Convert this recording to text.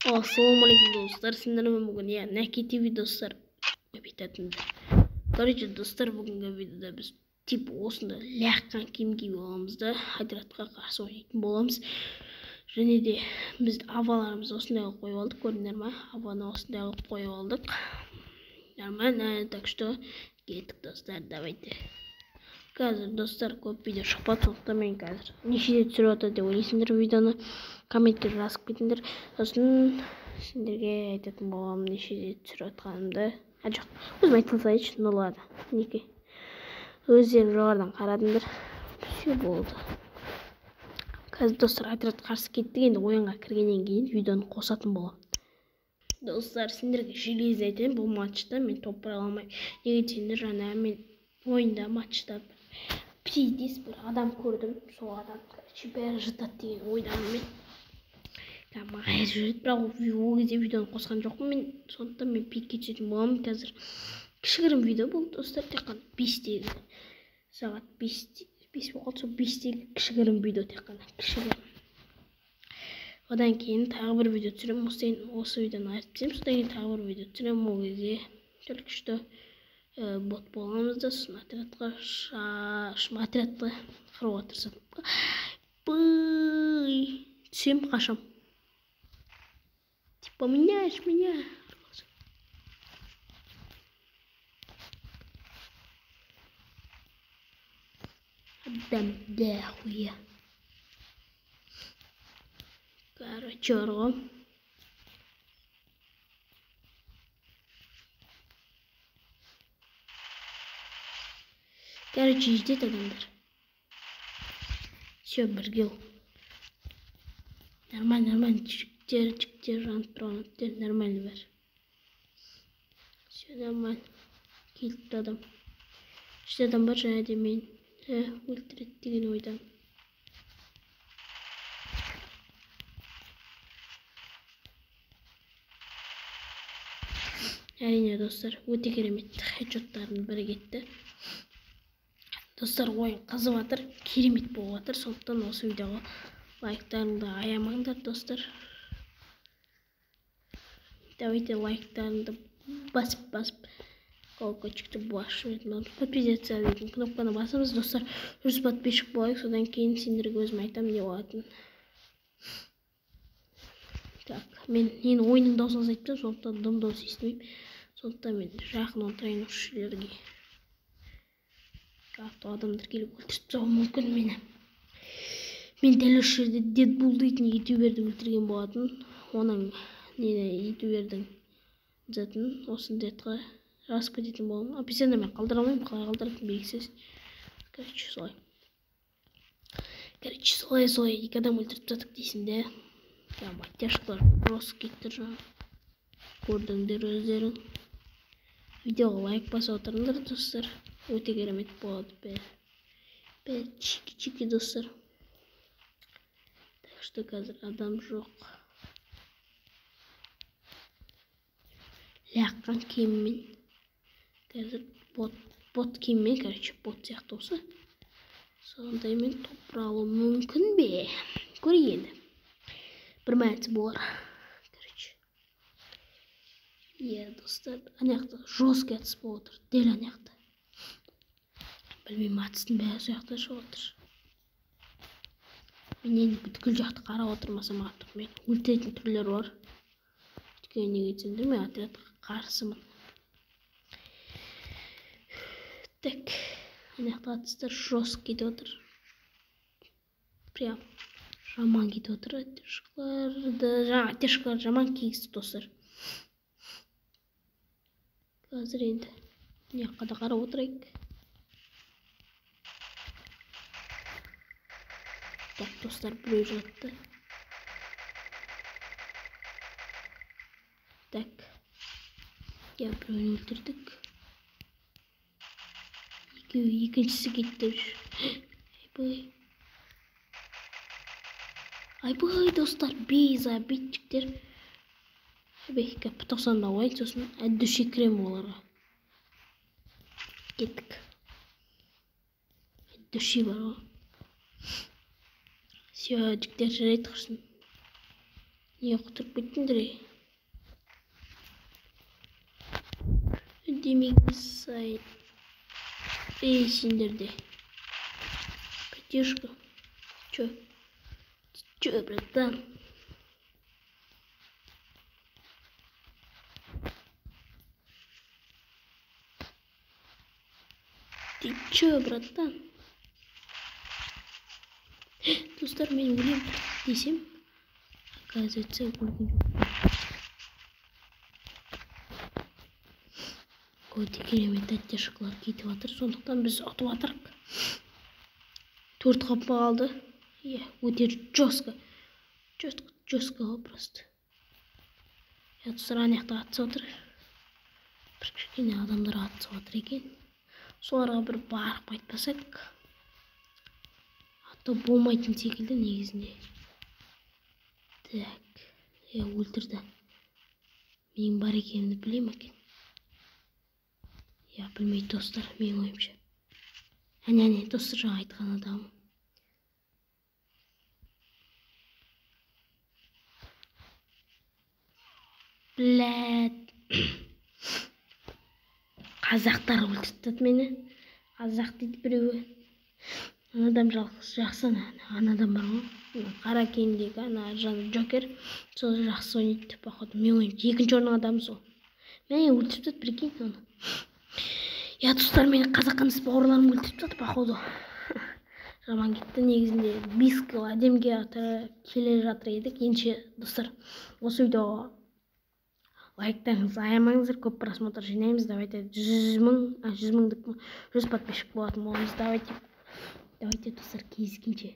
Ассалаумағалейкум достар, сіздермен бүгін Нәки ТВ достар айтатынды. Короче, достар, бүгінгі видеода біз осында ләққан киім киіп аламыз да, отрядқа қарсы ойнайтын боламыз. Және де біз аваларымызды осындай қылып қойып алдық, көрдіңдер ма? Аваны осындай қылып қойып алдық. Нормально, так что кеттік достар, давайте. Қазір достар көп видео шықпады, сондықтан мен қазір нешеде түсіріп жатыр деп ойлайсыңдар видеоны, комменттер жазып кетіңдер. Сосын сендерге айтатын боламын нешеде түсіріп жатқанымды. Жоқ, өзім айта салайыншы, ну ладно, неке. Өздерің жоғарыдан қарадыңдар. Все болды. Қазір достар отрядқа қарсы кеттік, енді ойынға кіргеннен кейін видеоны қосатын боламын. Достар, сендерге железді айтайын, бұл матчта мен топ бара алмаймын. Неге десеңдер, жаңа мен ойында матчта пиздец бір адам көрдім, сол адам бәрі жытады деген ойдамын мен. Маған жүреді, бірақ ол кезде видеоны қосқан жоқпын мен, сондықтан мен пикке түсетін боламын. Қазір кішігірім видео болды достар, тек қана 5-тегі сағат 5 болды, сол 5-тегі кішігірім видео, тек қана кішігірім. Одан кейін тағы бір видео түсіремін, осы видеоны айтып тастаймын, содан кейін тағы бір видео түсіремін. Ол кезде только что бот боламыз да, сосын отрядқа қыруға тырысады. Түсем, қашам. Типа, поменяешь меня. Отдам, да, хуя. Короче, орғым. Короче, ждет адамдар. Все, біргел. Нормально, чиктер, жанып, нормально бәр. Все нормально. Келіпті адам. Үшті адам бар, және де мен өлтіреді деген ойдан. Әрине достар, өте керемет хедшоттардың бірі кетті. Достар, ойын қызып жатыр, керемет болып жатыр, сондықтан осы видеоға лайктарыңды аямаңдар достар. Давайте лайктарыңды басып колокольчикті басып подписаться дейтін кнопканы басамыз достар. 100 подписчик болайық, содан кейін сендерге өзім айтамын не болатынын. Так, мен ойынның даусын азайтпын, сондықтан дым дауыс естімеймін. Сондықтан мен жақын отырайын осы жерлерге. Адамдар келіп өлтіріп тастауы мүмкін мені. Мен дәл осы жерде Дедбул дейтін ютуберді өлтірген болатын. Оның ютубердің затын осы дедқа жазып кететін боламын. Описание мен қалдыра алмаймын, қалай қалдыратын белгісіз. Короче, солай екі адам өлтіріп тастадық дейсің де. Тяжкалар просто кеттір жаңа. Көрдіңдер өздерің. Видеоға лайк басып отырыңдар достар. Өте керемет болады бәрі чики достар. Так что қазір адам жоқ. Ләққан киіммен. Қазір бот киіммен, короче, бот сияқты осы. Сондай мен топыра алу мүмкін бе? Көрейік енді. Бір мәлісі болар. Короче. Достар, анаяқта жестко атыс болып отыр. Дел анаяқта. Білмеймін, атыстың бәрі сояқта шығып отыр. Мен енді бүткіл жақты қарап отырмасам артық, мен өлтіретін түрлер бар. Өйткені неге десеңдер, мен отрядқа қарсымын. Так, анаяқта атыстар жестко кетіп отыр. Прям жаман кетіп отыр. Атешкалар жаман кейісті достар. Қазір енді анаяққа да қарап отырайық. Так, достар, біреу жатты. Так. Біреуін өлтірдік. Екіншісі кетті. Айбай, достар, обидчиктер. Кәпі 90-да ойын, сосын әддүше крем оларға. Кеттік. Әддүше бар ғой. Все, жіктер жарайды құрсын. Не құтырып кеттіңдер? Демек сайт. Эй, сендерде. Катюшка. Чё, братан? Ты чё, братан? Достар, мен өлем десем, оказывается, өлген жоқ. Өте керемет тәтті шоколад кетіп жатыр, сондықтан біз ұтып жатырық. 4 қапқа қалды. Өте жестко. Жестко ғой просто. Достар, анаяқта атысып отыр. Бір кішкене адамдар атысып отыр екен. Соларға бір барып қайтпасақ, атты болмайтын секілді негізінде. Так, өлтірді. Мен бар екенімді білем екен. Білмейді достар, мен ойымша. Әне, достар, жаңа айтқан адам. Бләд. Қазақтар өлтірді мені. Қазақ дейді біреуі. Анадам жақсы, анадам бар ғой. Қара киімдегі ана Джокер. Сол жақсы ойнайды, походу. Мен ойымша, екінші орынның адамы сол. Мен өлтірді, прикинь оны. Достар, мені қазаққаныс бауырларым өлтірді, походу. Жаман кетті, негізінде бискі әдемге келе жатыр едік. Енше, достар, осы видеоға лайктарыңыз аямаңыздар, көп просмотр жинаймыз. Давайте 100 мың 100 подписчик болатын боламыз. Давайте, достар, кездескенше.